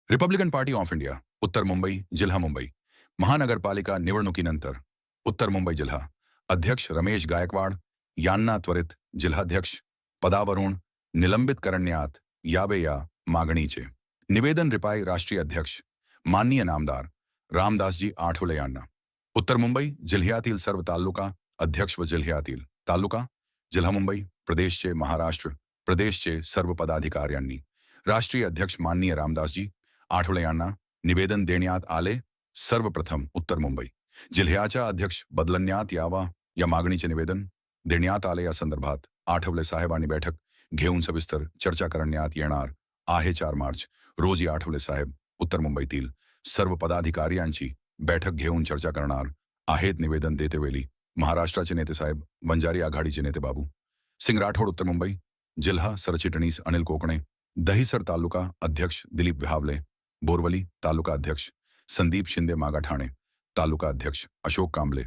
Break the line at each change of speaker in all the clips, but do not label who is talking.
Republican Party of India उत्तर मुंबई जिल्हा मुंबई महानगरपालिका निवडणुकीनंतर उत्तर मुंबई जिल्हा अध्यक्ष रमेश गायकवाड यांना त्वरित जिल्हाध्यक्ष पदावरून निलंबित करण्यात यावे या मागणीचे निवेदन रिपाई राष्ट्रीय अध्यक्ष माननीय नामदार रामदासजी आठवले यांना उत्तर मुंबई जिल्ह्यातील सर्व तालुका अध्यक्ष व जिल्ह्यातील तालुका जिल्हा मुंबई प्रदेशचे महाराष्ट्र प्रदेशचे सर्व पदाधिकाऱ्यांनी राष्ट्रीय अध्यक्ष माननीय रामदासजी आठवले यांना निवेदन देण्यात आले। सर्वप्रथम उत्तर मुंबई जिल्ह्याचा अध्यक्ष बदलण्यात यावा या मागणीचे निवेदन देण्यात आले। या संदर्भात आठवले साहेबांनी बैठक घेऊन सविस्तर चर्चा करण्यात येणार आहे। 4 मार्च रोजी आठवले साहेब उत्तर मुंबईतील सर्व पदाधिकाऱ्यांची बैठक घेऊन चर्चा करणार आहेत। निवेदन देतेवेळी महाराष्ट्राचे नेते साहेब वंजारी आघाडीचे नेते बाबू सिंग राठोड उत्तर मुंबई जिल्हा सरचिटणीस अनिल कोकणे दहिसर तालुका अध्यक्ष दिलीप विहावले बोरवली तालुका अध्यक्ष संदीप शिंदे मागाठाणे तालुका अध्यक्ष अशोक कांबले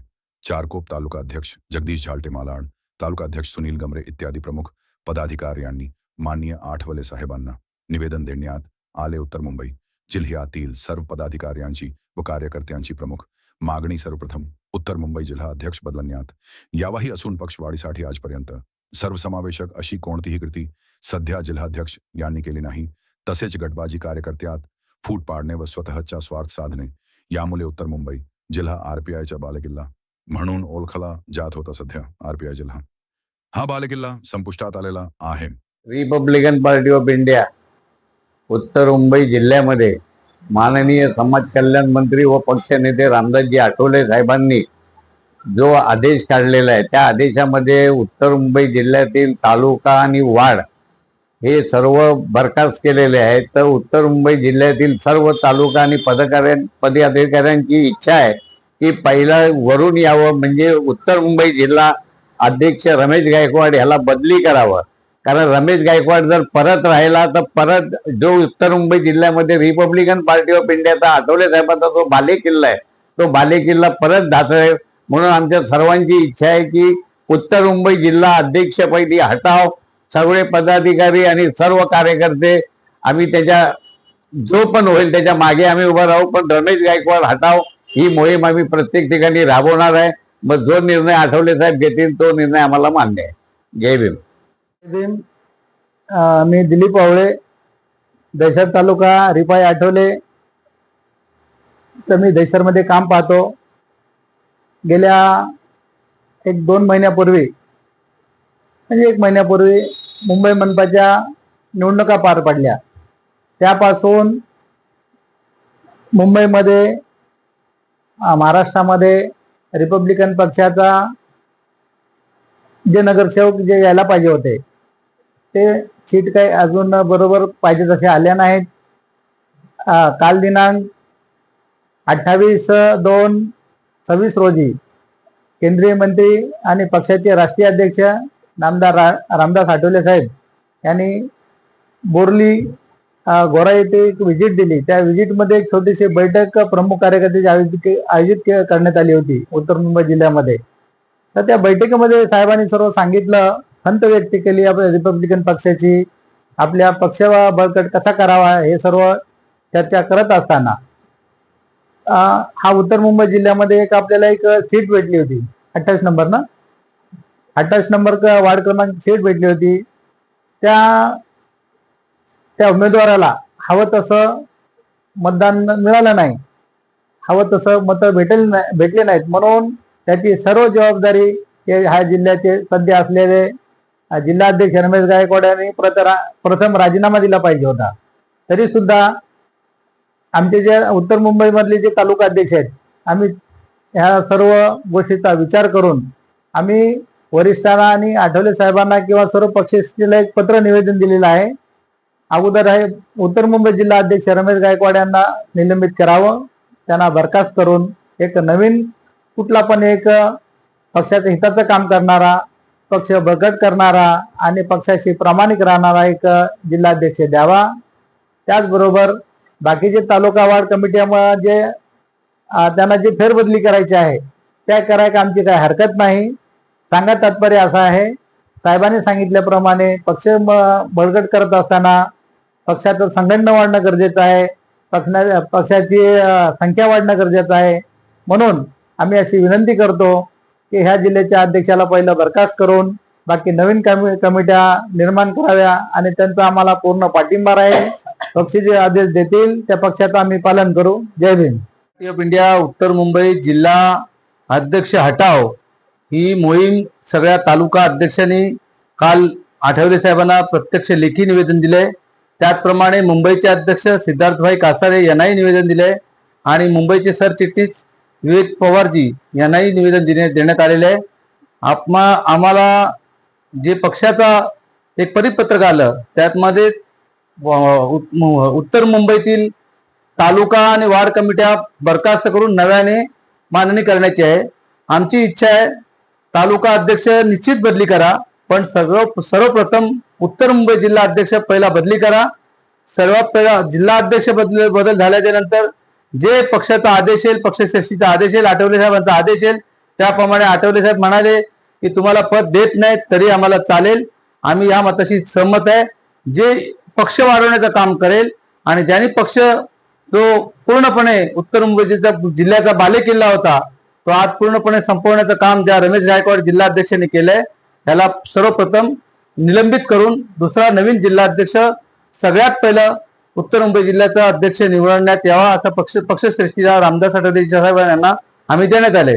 चारकोप तालुका अध्यक्ष जगदीश झालटे मालाड तालुका अध्यक्ष सुनील गमरे इत्यादी प्रमुख पदाधिकाऱ्यांनी माननीय आठवले साहेबांना निवेदन देण्यात आले। उत्तर मुंबई जिल्ह्यातील सर्व पदाधिकाऱ्यांची व कार्यकर्त्यांची प्रमुख मागणी सर्वप्रथम उत्तर मुंबई जिल्हा अध्यक्ष बदलण्यात यावाही असून पक्षवाढीसाठी आजपर्यंत सर्वसमावेशक अशी कोणतीही कृती सध्या जिल्हाध्यक्ष यांनी केली नाही। तसेच गटबाजी कार्यकर्त्यात फूट पाडणे व स्वतःचा स्वार्थ साधणे यामुळे उत्तर मुंबई जिल्हा आरपीआयचा बालेकिल्ला म्हणून ओळखला जात होता। सध्या आरपीआय जिल्हा हा बालेकिल्ला संपुष्टात आलेला आहे।
रिपब्लिकन पार्टी ऑफ इंडिया उत्तर मुंबई जिल्ह्यामध्ये माननीय समाज कल्याण मंत्री व पक्ष नेते रामदासजी आठवले साहेबांनी जो आदेश काढलेला आहे त्या आदेशामध्ये उत्तर मुंबई जिल्ह्यातील तालुका आणि वार्ड हे सर्व बरखास्त केलेले आहेत। तर उत्तर मुंबई जिल्ह्यातील सर्व तालुका आणि पदाधिकाऱ्यांची इच्छा आहे की पहिला वरून यावं, म्हणजे उत्तर मुंबई जिल्हा अध्यक्ष रमेश गायकवाड ह्याला बदली करावं। कारण रमेश गायकवाड जर परत राहिला तर परत जो उत्तर मुंबई जिल्ह्यामध्ये रिपब्लिकन पार्टी ऑफ इंडियाचा आठवले साहेबांचा जो बालेकिल्ला आहे तो बालेकिल्ला परत ढासळेल। म्हणून आमच्या सर्वांची इच्छा आहे की उत्तर मुंबई जिल्हा अध्यक्ष पहिली हटाव, सगळे पदाधिकारी आणि सर्व कार्यकर्ते आम्ही त्याच्या जो पण होईल त्याच्या मागे आम्ही उभा राहू, पण रमेश गायकवाड हटाव ही मोहीम आम्ही प्रत्येक ठिकाणी राबवणार आहे। मग जो निर्णय आठवले साहेब घेतील तो निर्णय आम्हाला मान्य आहे। जय भीम।
मी दिलीप आवळे दहिसर तालुका रिपाई आठवले तर मी दहिसरमध्ये काम पाहतो। गेल्या 1-2 महिन्यापूर्वी म्हणजे 1 महिन्यापूर्वी मुंबई मनपाच्या निवडणुका पार पडल्या। त्यापासून मुंबईमध्ये महाराष्ट्रामध्ये रिपब्लिकन पक्षाचा जे नगरसेवक जे यायला पाहिजे होते ते सीट काही अजून बरोबर पाहिजे तसे आल्या नाहीत। काल दिनांक 28/2/26 रोजी केंद्रीय मंत्री आणि पक्षाचे राष्ट्रीय अध्यक्ष नामदार रामदास आठवले साहेब यांनी बोरली गोरा येथे एक व्हिजिट दिली। त्या व्हिजिटमध्ये एक छोटीशी बैठक प्रमुख कार्यकर्त्यांची आयोजित करण्यात आली होती उत्तर मुंबई जिल्ह्यामध्ये। तर त्या बैठकीमध्ये साहेबांनी सर्व सांगितलं, खंत व्यक्त केली आपल्या रिपब्लिकन पक्षाची, आपल्या पक्ष बळकट कसा करावा हे सर्व चर्चा करत असताना हा उत्तर मुंबई जिल्ह्यामध्ये एक आपल्याला एक सीट भेटली होती 28 नंबर ना 28 नंबर वार्ड क्रमांक सीट भेटली होती। त्या उमेदवाराला हवं तसं मतदान मिळालं नाही, हवं तसं मत भेटले नाहीत। म्हणून त्याची सर्व जबाबदारी ह्या जिल्ह्याचे सध्या असलेले जिल्हाध्यक्ष रमेश गायकवाड यांनी प्रथम राजीनामा दिला पाहिजे होता। तरी सुद्धा आमचे जे उत्तर मुंबई मधले जे तालुका अध्यक्ष आहेत आम्ही ह्या सर्व गोष्टीचा विचार करून आम्ही वरिष्ठांना आणि आठवले साहेबांना किंवा सर्व पक्षाला एक पत्र निवेदन दिलेलं आहे। अगोदर आहे उत्तर मुंबई जिल्हा अध्यक्ष रमेश गायकवाड यांना निलंबित करावं, त्यांना बरखास्त करून एक नवीन कुठला पण एक पक्षाच्या हिताचं काम करणारा, पक्ष बळकट करणारा आणि पक्षाशी प्रामाणिक राहणारा एक जिल्हाध्यक्ष द्यावा। त्याचबरोबर बाकीचे तालुका वार्ड कमिटीमध्ये त्यांना जी फेरबदली करायची आहे त्या करायला आमची काही हरकत नाही। सांगा तात्पर्य असं आहे, साहेबांनी सांगितल्याप्रमाणे पक्ष बळकट करत असताना पक्षाचं संघटन वाढणं गरजेचं आहे। पक्षाची संख्या वाढणं गरजेचं आहे. म्हणून आम्ही अशी विनंती करतो की ह्या जिल्ह्याच्या अध्यक्षाला पहिलं बरखास्त करून बाकी नवीन कमिट्या निर्माण कराव्या आणि त्यांचा आम्हाला पूर्ण पाठिंबा राहील. पक्ष जे आदेश देतील त्या पक्षाचं आम्ही पालन करू. जय भीम.
ऑफ इंडिया उत्तर मुंबई जिल्हा अध्यक्ष हटाव ही मोहीम सगळ्या तालुका अध्यक्षांनी काल आठवले साहेबांना प्रत्यक्ष लेखी निवेदन दिले. त्याचप्रमाणे मुंबईचे अध्यक्ष सिद्धार्थभाई कासारे यांनाही निवेदन दिले आणि मुंबईचे सरचिटणीस विवेक पवारजी यांनाही निवेदन देण्यात आलेले आहे. आम्हाला जे पक्षाचा एक परिपत्रक आलं त्यामध्ये उत्तर मुंबईतील तालुका आणि वार्ड कमिट्या बरखास्त करून नव्याने मांडणी करण्याची आहे. आमची इच्छा आहे तालुका अध्यक्ष निश्चित बदली करा, पण सर्वप्रथम उत्तर मुंबई जिल्हा अध्यक्ष पहिला बदली करा. सर्वात पहिला जिल्हा अध्यक्ष बदल झाल्याच्या नंतर जे पक्षाचा आदेश येईल, पक्षश्रेष्ठीचा आदेश येईल, आठवले साहेबांचा आदेश येईल, त्याप्रमाणे आठवले साहेब म्हणाले की तुम्हाला पद देत नाहीत तरी आम्हाला चालेल. आम्ही या मताशी सहमत आहे. जे पक्ष वाढवण्याचं काम करेल आणि ज्यांनी पक्ष जो पूर्णपणे उत्तर मुंबई जिल्ह्याचा बालेकिल्ला होता तो आज पूर्णपणे संपवण्याचं काम ज्या रमेश गायकवाड जिल्हाध्यक्षांनी केलंय त्याला सर्वप्रथम निलंबित करून दुसरा नवीन जिल्हाध्यक्ष सगळ्यात पहिलं उत्तर मुंबई जिल्ह्याचा अध्यक्ष निवडण्यात यावा असा पक्षश्रेष्ठीला रामदास आठवले साहेब यांना आम्ही देण्यात आले.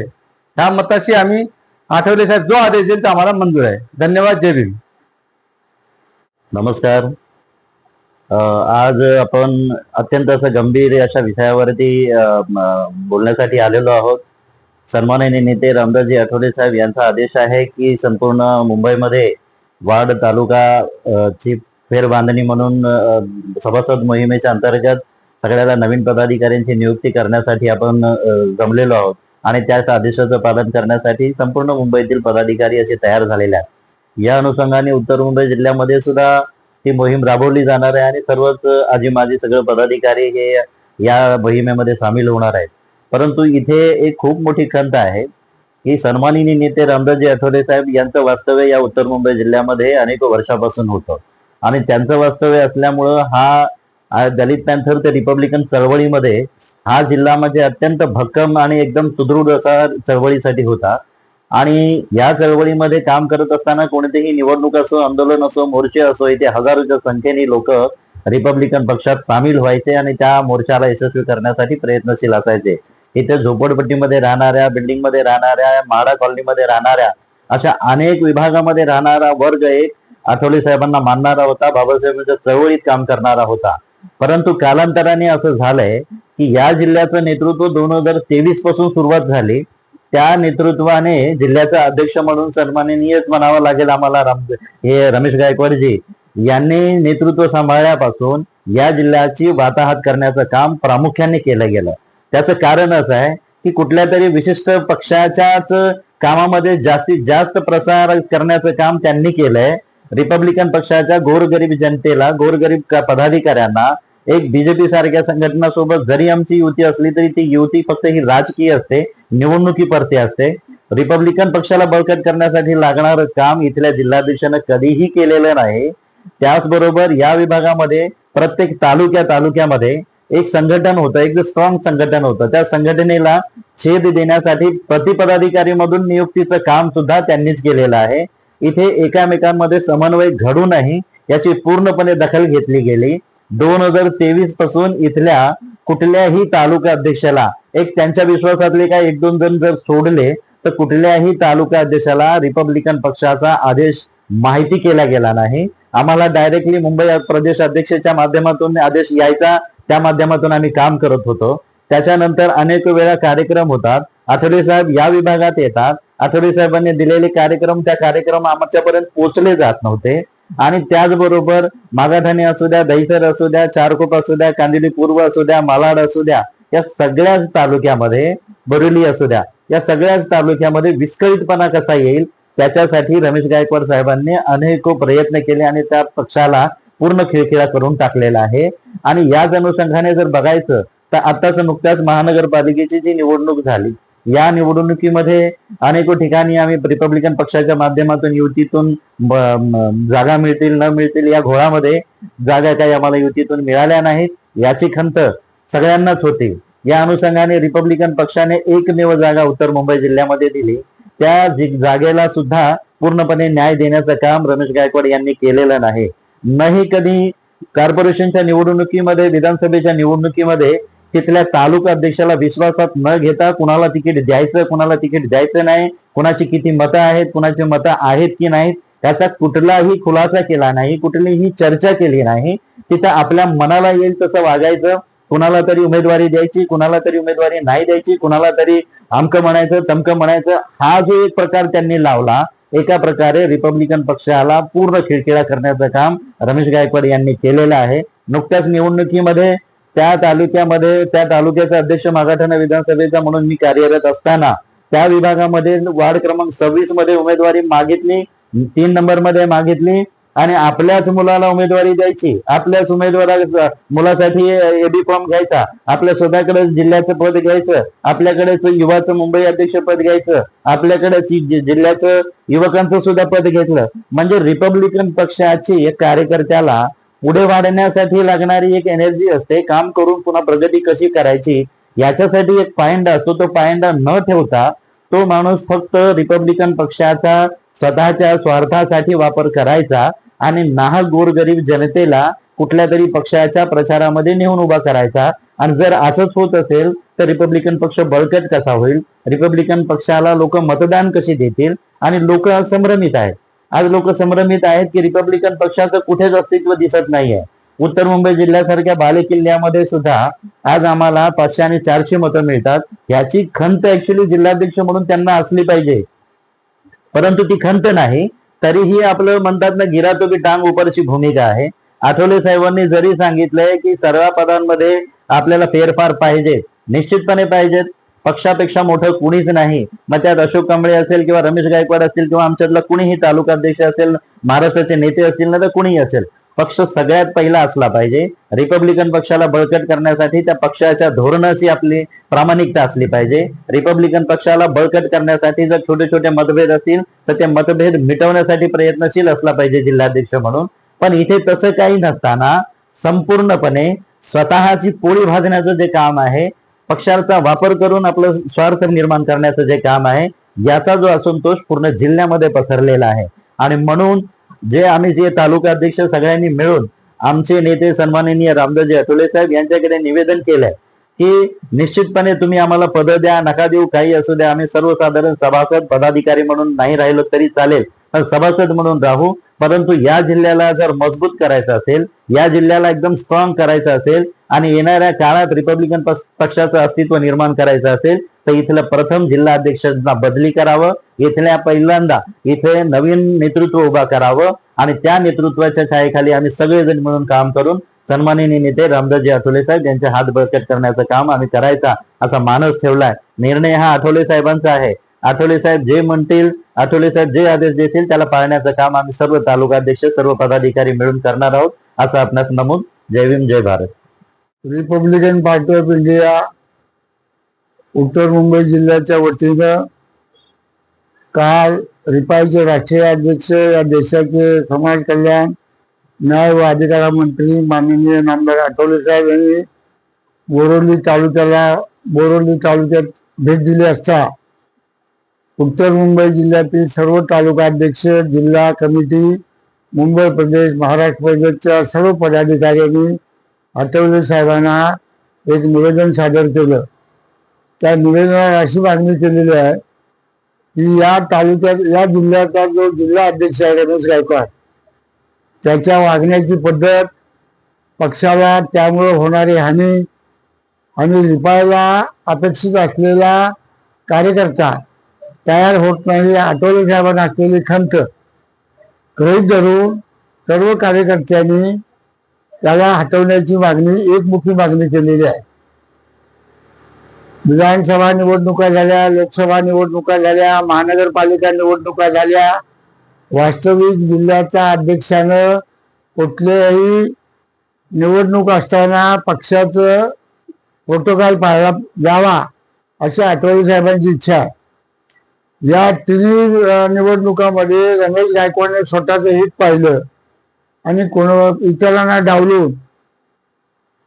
ह्या मताशी आम्ही आठवले साहेब जो आदेश देईल तो आम्हाला मंजूर आहे. धन्यवाद. जय भीम.
नमस्कार. आज आपण अत्यंत असं गंभीर अशा विषयावरती बोलण्यासाठी आलेलो आहोत. सन्माननीय नेते रामदासजी आठवले साहेब यांचा आदेश आहे की संपूर्ण मुंबईमध्ये वार्ड तालुका ची फेरबांधणी म्हणून सभासद मोहिमेच्या अंतर्गत सगळ्याला नवीन पदाधिकाऱ्यांची नियुक्ती करण्यासाठी आपण जमलेलो आहोत आणि त्याच आदेशाचं पालन करण्यासाठी संपूर्ण मुंबईतील पदाधिकारी असे तयार झालेले आहेत. या अनुषंगाने उत्तर मुंबई जिल्ह्यामध्ये सुद्धा ही मोहीम राबवली जाणार आहे आणि सर्वच आजी माजी सगळे पदाधिकारी हे या मोहिमेमध्ये सामील होणार आहेत. परंतु इथे एक खूप मोठी खंत आहे की सन्माननीय नेते रामदासजी आठवले साहेब यांचं वास्तव्य या उत्तर मुंबई जिल्ह्यामध्ये अनेक वर्षापासून होतं आणि त्यांचं वास्तव्य असल्यामुळं हा दलित पॅन्थर ते रिपब्लिकन चळवळीमध्ये हा जिल्हा म्हणजे अत्यंत भक्कम आणि एकदम सुदृढ असा चळवळीसाठी होता आणि या चळवळीमध्ये काम करत असताना कोणतेही निवडणूक असो, आंदोलन असो, मोर्चे असो, इथे हजारोच्या संख्येने लोक रिपब्लिकन पक्षात सामील व्हायचे आणि त्या मोर्चाला यशस्वी करण्यासाठी प्रयत्नशील असायचे. इथे झोपडपट्टीमध्ये राहणाऱ्या, बिल्डिंगमध्ये राहणाऱ्या, म्हाडा कॉलनीमध्ये राहणाऱ्या अशा अनेक विभागामध्ये राहणारा वर्ग एक आठवले साहेबांना मानणारा होता, बाबासाहेबांच्या चळवळीत काम करणारा होता. परंतु कालांतराने असं झालंय की या जिल्ह्याचं नेतृत्व 2023 पासून सुरुवात झाली. त्या नेतृत्वाने जिल्ह्याचा अध्यक्ष म्हणून सन्माननीयच म्हणावं लागेल आम्हाला हे रमेश गायकवाडजी यांनी नेतृत्व सांभाळल्यापासून या जिल्ह्याची वाताहत करण्याचं काम प्रामुख्याने केलं गेलं. त्याचं कारण असं आहे की कुठल्या तरी विशिष्ट पक्षाच्याच कामामध्ये जास्तीत जास्त प्रसार करण्याचं काम त्यांनी केलंय. रिपब्लिकन पक्षाच्या गोरगरीब जनतेला, गोरगरीब पदाधिकाऱ्यांना एक बीजेपी सारख्या संघटनासोबत जरी आमची युती असली तरी ती युती फक्त ही राजकीय असते, निवडणुकीपुरती असते. रिपब्लिकन पक्षाला बळकट करण्यासाठी लागणारं काम इथल्या जिल्हाध्यक्षानं कधीही केलेलं नाही. त्याचबरोबर या विभागामध्ये प्रत्येक तालुक्यामध्ये एक संघटन होतं, एक स्ट्रॉंग संघटन होतं. त्या संघटनेला छेद देण्यासाठी प्रतिपदाधिकारी मधून नियुक्तीचं काम सुद्धा त्यांनीच केलेलं आहे. इथे एकामेकांमध्ये समन्वय घडूनही याची पूर्णपणे दखल घेतली गेली. 2023 पासून इथल्या कुठल्याही तालुका अध्यक्षाला एक त्यांच्या विश्वासातले काय 1-2 जण जर सोडले तर कुठल्याही तालुका अध्यक्षाला रिपब्लिकन पक्षाचा आदेश माहिती केला गेला नाही. आम्हाला डायरेक्टली मुंबई प्रदेश अध्यक्षाच्या माध्यमातून आदेश यायचा, त्या माध्यमातून आम्ही काम करत होतो. त्याच्यानंतर अनेक वेळा कार्यक्रम होतात, आठवले साहेब या विभागात येतात, आठवले साहेबांनी दिलेले कार्यक्रम त्या कार्यक्रम आमच्यापर्यंत पोहोचले जात नव्हते. आणि त्याचबरोबर मागाठाणे असू द्या, दहिसर असू द्या, चारकोप असू द्या, कांदिवली पूर्व असू द्या, मालाड असू द्या, या सगळ्याच तालुक्यामध्ये, बोरिवली असू द्या, या सगळ्याच तालुक्यामध्ये विस्कळीतपणा कसा येईल त्याच्यासाठी रमेश गायकवाड साहेबांनी अनेक प्रयत्न केले आणि त्या पक्षाला पूर्ण खिळखिळा करून टाकलेला आहे. आणि याच अनुषंगाने जर बघायचं तर आताच नुकत्याच महानगरपालिकेची जी निवडणूक झाली, या निवडणुकीमध्ये अनेक ठिकाणी आम्ही रिपब्लिकन पक्षाच्या माध्यमातून युतीतून जागा मिळतील न मिळतील या घोळामध्ये जागा काही आम्हाला युतीतून मिळाल्या नाहीत. याची खंत सगळ्यांनाच होतील. या अनुषंगाने रिपब्लिकन पक्षाने एकमेव जागा उत्तर मुंबई जिल्ह्यामध्ये दिली. त्या जागेला सुद्धा पूर्णपणे न्याय देण्याचं काम रमेश गायकवाड यांनी केलेलं नाही कधी कॉर्पोरेशनच्या निवडणुकीमध्ये, विधानसभेच्या निवडणुकीमध्ये तिथल्या तालुका अध्यक्षाला विश्वासात न घेता कुणाला तिकीट द्यायचं, कुणाला तिकीट द्यायचं नाही, कुणाची किती मतं आहेत, कुणाची मतं आहेत की नाहीत, त्याचा कुठलाही खुलासा केला नाही, कुठलीही चर्चा केली नाही. तिथं आपल्या मनाला येईल तसं वागायचं, कुणाला तरी उमेदवारी द्यायची, कुणाला तरी उमेदवारी नाही द्यायची, कुणाला तरी आमकं म्हणायचं, तमकं म्हणायचं. हा जो एक प्रकार त्यांनी लावला, एका प्रकारे रिपब्लिकन पक्षाला पूर्ण खिळखिळा करण्याचं काम रमेश गायकवाड यांनी केलेलं आहे. नुकत्याच निवडणुकीमध्ये त्या तालुक्याचा अध्यक्ष मागाठाणा विधानसभेचा म्हणून मी कार्यरत असताना त्या विभागामध्ये वार्ड क्रमांक 26 मध्ये उमेदवारी मागितली, 3 नंबरमध्ये मागितली आणि आपल्याच मुलाला उमेदवारी द्यायची, आपल्याच मुलासाठी एबी फॉर्म घ्यायचा, आपल्या स्वतःकडे जिल्ह्याचं पद घ्यायचं, आपल्याकडेच युवाचं मुंबई अध्यक्ष पद घ्यायचं, आपल्याकडे जिल्ह्याचं युवकांचं सुद्धा पद घेतलं. म्हणजे रिपब्लिकन पक्षाची एक कार्यकर्त्याला पुढे वाढण्यासाठी लागणारी एक एनर्जी असते, काम करून पुन्हा प्रगती कशी करायची याच्यासाठी एक पायंडा असतो. तो पायंडा न ठेवता तो माणूस फक्त रिपब्लिकन पक्षाचा स्वतःच्या स्वार्थासाठी वापर करायचा आणि नाहक गोरगरीब जनतेला कुठल्या तरी पक्षाच्या प्रचारामध्ये नेऊन उभा करायचा. आणि जर असंच होत असेल तर रिपब्लिकन पक्ष बळकट कसा होईल, रिपब्लिकन पक्षाला लोक मतदान कशी देतील. आणि लोक संभ्रमित आहेत, आज लोक संभ्रमित आहेत की रिपब्लिकन पक्षाचं कुठेच अस्तित्व दिसत नाहीये. उत्तर मुंबई जिल्ह्यासारख्या बालेकिल्ल्यामध्ये सुद्धा आज आम्हाला 500 आणि 400 मतं मिळतात. याची खंत ऍक्च्युली जिल्हाध्यक्ष म्हणून त्यांना असली पाहिजे, परंतु ती खंत नाही. तरीही आपलं म्हणतात ना, गिरा तो भी टांग उपरची भूमिका आहे. आठवले साहेबांनी जरी सांगितलंय की सर्व पदांमध्ये आपल्याला फेरफार पाहिजे, निश्चितपणे पाहिजेत, पक्षापेक्षा मोठं कुणीच नाही. मग त्यात अशोक कांबळे असेल किंवा रमेश गायकवाड असतील किंवा आमच्यातला कुणीही तालुका अध्यक्ष असेल, महाराष्ट्राचे नेते असतील ना, तर कुणीही असेल, पक्ष सगळ्यात पहिला असला पाहिजे. रिपब्लिकन पक्षाला बळकट करण्यासाठी त्या पक्षाच्या धोरणाची आपली प्रामाणिकता असली पाहिजे. रिपब्लिकन पक्षाला बळकट करण्यासाठी जर छोटे छोटे मतभेद असतील तर ते मतभेद मिटवण्यासाठी प्रयत्नशील असला पाहिजे जिल्हाध्यक्ष म्हणून. पण इथे तसं काही नसताना संपूर्णपणे स्वतःची पोळी भाजण्याचं जे काम आहे, पक्षाचा वापर करून आपलं स्वार्थ निर्माण करण्याचं जे काम आहे, याचा जो असंतोष पूर्ण जिल्ह्यामध्ये पसरलेला आहे. आणि म्हणून आम्ही तालुका अध्यक्ष सगळ्यांनी मिळून आमचे नेते सन्माननीय रामदासजी आठवले साहेब यांच्याकडे निवेदन केलंय की निश्चितपणे तुम्ही आम्हाला पद द्या, नका देऊ, काही असू द्या, आम्ही सर्वसाधारण सभासद पदाधिकारी म्हणून नाही राहिलो तरी चालेल, पण सभासद म्हणून राहू. परंतु या जिल्ह्याला जर मजबूत करायचं असेल, या जिल्ह्याला एकदम स्ट्रॉंग करायचं असेल आणि येणाऱ्या काळात रिपब्लिकन पक्षाचं अस्तित्व निर्माण करायचं असेल तर इथलं प्रथम जिल्हा अध्यक्षांना बदली करावं, इथल्या पहिल्यांदा इथे नवीन नेतृत्व उभा करावं आणि त्या नेतृत्वाच्या छायेखाली आम्ही सगळेजण मिळून काम करून सन्माननीय नेते रामदासजी आठवले साहेब यांचे हात बळकट करण्याचं काम आम्ही करायचा असा मानस ठेवलाय. निर्णय हा आठवले साहेबांचा आहे. आठवले साहेब जे म्हणतील, आठवले साहेब जे आदेश देतील त्याला पाळण्याचं काम आम्ही सर्व तालुका अध्यक्ष, सर्व पदाधिकारी मिळून करणार आहोत असं आपणास नमूद. जय भीम, जय Bharat.
Republican Party of India उत्तर मुंबई जिल्ह्याच्या वतीनं काल रिपाईचे राष्ट्रीय अध्यक्ष, या देशाचे समाज कल्याण, न्याय व अधिकार मंत्री माननीय नामदार आठवले साहेब यांनी बोरोली तालुक्यात भेट दिली असता उत्तर मुंबई जिल्ह्यातील सर्व तालुका अध्यक्ष, जिल्हा कमिटी, मुंबई प्रदेश, महाराष्ट्र प्रदेशच्या सर्व पदाधिकाऱ्यांनी आठवले साहेबांना एक निवेदन सादर केलं. त्या निवेदनात अशी मागणी केलेली आहे की या जिल्ह्याचा जो जिल्हा अध्यक्ष आहे रमेश गायकवाड, त्याच्या वागण्याची पद्धत, पक्षाला त्यामुळे होणारी हानी आणि रिपायला अपेक्षित असलेला कार्यकर्ता तयार होत नाही, आठवले साहेबांना असलेली खंत गृहीत धरून सर्व कार्यकर्त्यांनी त्याला हटवण्याची मागणी, एकमुखी मागणी केलेली आहे. विधानसभा निवडणुका झाल्या, लोकसभा निवडणुका झाल्या, महानगरपालिका निवडणुका झाल्या. वास्तविक जिल्ह्याच्या अध्यक्षानं कुठल्याही निवडणूक असताना पक्षाचं प्रोटोकॉल पाळला जावा अशी आठवले साहेबांची इच्छा आहे. या तिन्ही निवडणुकांमध्ये रमेश गायकवाडने स्वतःचं हित पाहिलं आणि इतरांना डावलून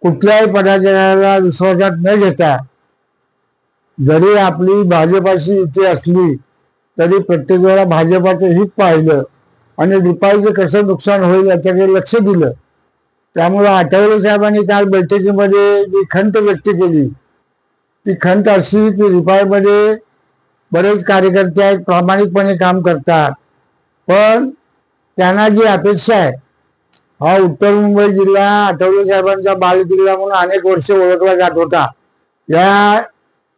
कुठल्याही पदाधिकाऱ्याला विश्वासात न घेता, जरी आपली भाजपाशी युती असली तरी प्रत्येक वेळा भाजपाचं हित पाहिलं आणि रिपाईचं कसं नुकसान होईल याच्याकडे लक्ष दिलं. त्यामुळे आठवले साहेबांनी काल बैठकीमध्ये जी खंत व्यक्त केली ती खंत अशी की रिपाईमध्ये बरेच कार्यकर्ते आहेत, प्रामाणिकपणे काम करतात, पण त्यांना जी अपेक्षा आहे, हा उत्तर मुंबई जिल्हा आठवले साहेबांचा बालजिल्हा म्हणून अनेक वर्ष ओळखला जात होता. या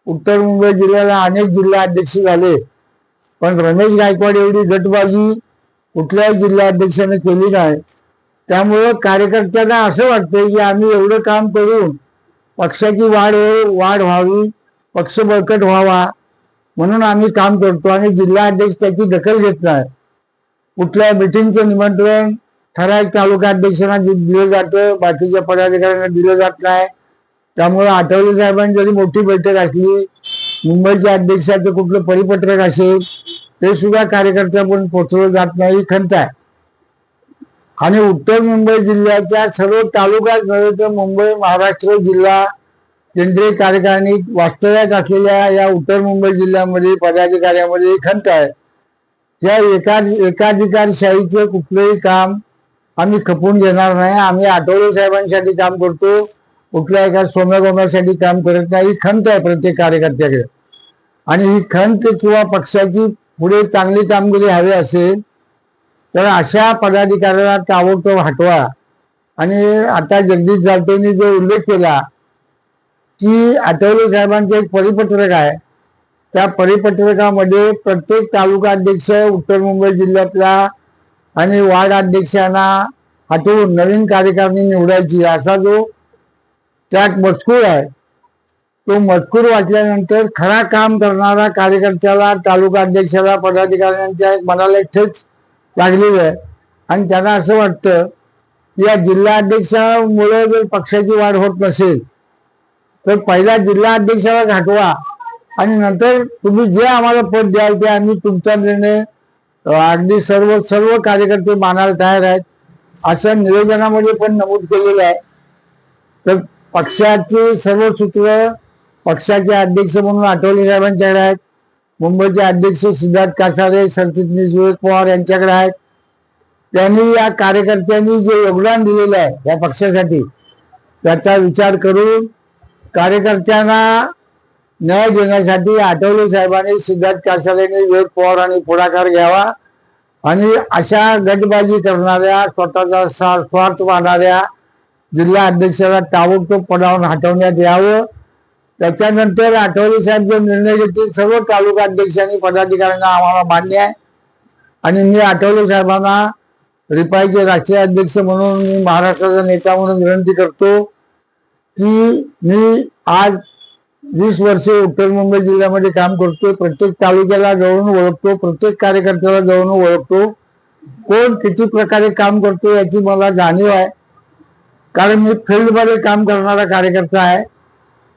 उत्तर मुंबई जिल्ह्याला अनेक जिल्हा अध्यक्ष झाले, पण रमेश गायकवाड एवढी गटबाजी कुठल्याही जिल्हाध्यक्षाने केली नाही. त्यामुळं कार्यकर्त्यांना असं वाटतंय की आम्ही एवढं काम करून पक्षाची वाढ व्हावी, पक्ष बळकट व्हावा म्हणून आम्ही काम करतो आणि जिल्हा अध्यक्ष त्याची दखल घेत नाही. कुठल्या मिटिंगचं निमंत्रण ठराविक तालुका अध्यक्षांना दिलं जातं, बाकीच्या पदाधिकाऱ्यांना दिलं जात नाही. त्यामुळे आठवले साहेबांनी जरी मोठी बैठक असली, मुंबईच्या अध्यक्षाचं कुठलं परिपत्रक असेल ते सुद्धा कार्यकर्त्यापर्यंत पोहोचवलं जात नाही, ही खंत आहे. आणि उत्तर मुंबई जिल्ह्याच्या सर्व तालुक्यात नव्हे तर मुंबई महाराष्ट्र जिल्हा केंद्रीय कार्यकारिणीत वास्तव्यात असलेल्या या उत्तर मुंबई जिल्ह्यामध्ये पदाधिकाऱ्यामध्ये खंत आहे. या एकाधिकारशाहीचं कुठलंही काम आम्ही खपून घेणार नाही. आम्ही आठवले साहेबांसाठी काम करतो, कुठल्या एका सोम्यागोम्यासाठी काम करत नाही. ही खंत आहे प्रत्येक कार्यकर्त्याकडे. आणि ही खंत किंवा पक्षाची पुढे चांगली कामगिरी हवी असेल तर अशा पदाधिकाऱ्याला ताबडतोब हटवा. आणि आता जगदीश जावतेंनी जो उल्लेख केला की आठवले साहेबांचं एक परिपत्रक आहे, त्या परिपत्रकामध्ये प्रत्येक तालुका अध्यक्ष उत्तर मुंबई जिल्ह्यातला आणि वार्ड अध्यक्षांना हटवून नवीन कार्यकारिणी निवडायची असा जो त्यात मजकूर आहे, तो मजकूर वाचल्यानंतर खरा काम करणारा कार्यकर्त्याला, तालुका अध्यक्षाला, पदाधिकाऱ्यांच्या मनाला ठेच लागलेली आहे. आणि त्यांना असं वाटतं की या जिल्हा अध्यक्षामुळे जर पक्षाची वाढ होत नसेल तर पहिला जिल्हा अध्यक्षाला हटवा आणि नंतर तुम्ही जे आम्हाला पद द्याल ते आम्ही तुमचा निर्णय अगदी सर्व कार्यकर्ते मानायला तयार आहेत, असं निवेदनामध्ये पण नमूद केलेलं आहे. तर पक्षाचे सर्व सूत्र पक्षाचे अध्यक्ष म्हणून आठवले साहेबांच्याकडे आहेत, मुंबईचे अध्यक्ष सिद्धार्थ कासारे, सरचिटणीस विवेक पवार यांच्याकडे आहेत. त्यांनी या कार्यकर्त्यांनी जे योगदान दिलेलं आहे या पक्षासाठी त्याचा विचार करून कार्यकर्त्यांना न्याय देण्यासाठी आठवले साहेबांनी, सिद्धार्थ कासारेंनी, विवेक पवारांनी पुढाकार घ्यावा आणि अशा गटबाजी करणाऱ्या, स्वतःचा स्वार्थ पाहणाऱ्या जिल्हा अध्यक्षाला ताबडतोब पदावरून हटवण्यात यावं. त्याच्यानंतर आठवले साहेब जो निर्णय घेतील सर्व तालुका अध्यक्षांनी, पदाधिकाऱ्यांना आम्हाला मान्य आहे. आणि मी आठवले साहेबांना रिपाईचे राष्ट्रीय अध्यक्ष म्हणून, मी महाराष्ट्राचा नेता म्हणून विनंती करतो की मी आज 20 वर्षे उत्तर मुंबई जिल्ह्यामध्ये काम करतो, प्रत्येक तालुक्याला जवळून ओळखतो, प्रत्येक कार्यकर्त्याला जवळून ओळखतो, कोण किती प्रकारे काम करतो याची मला जाणीव आहे, कारण मी फील्डमध्ये काम करणारा कार्यकर्ता आहे.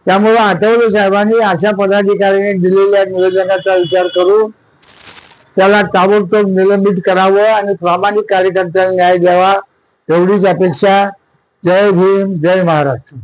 त्यामुळे आठवले साहेबांनी अशा पदाधिकाऱ्यांनी दिलेल्या निवेदनाचा विचार करून त्याला ताबडतोब निलंबित करावं आणि प्रामाणिक कार्यकर्त्यांना न्याय द्यावा, एवढीच अपेक्षा. जय भीम, जय महाराष्ट्र.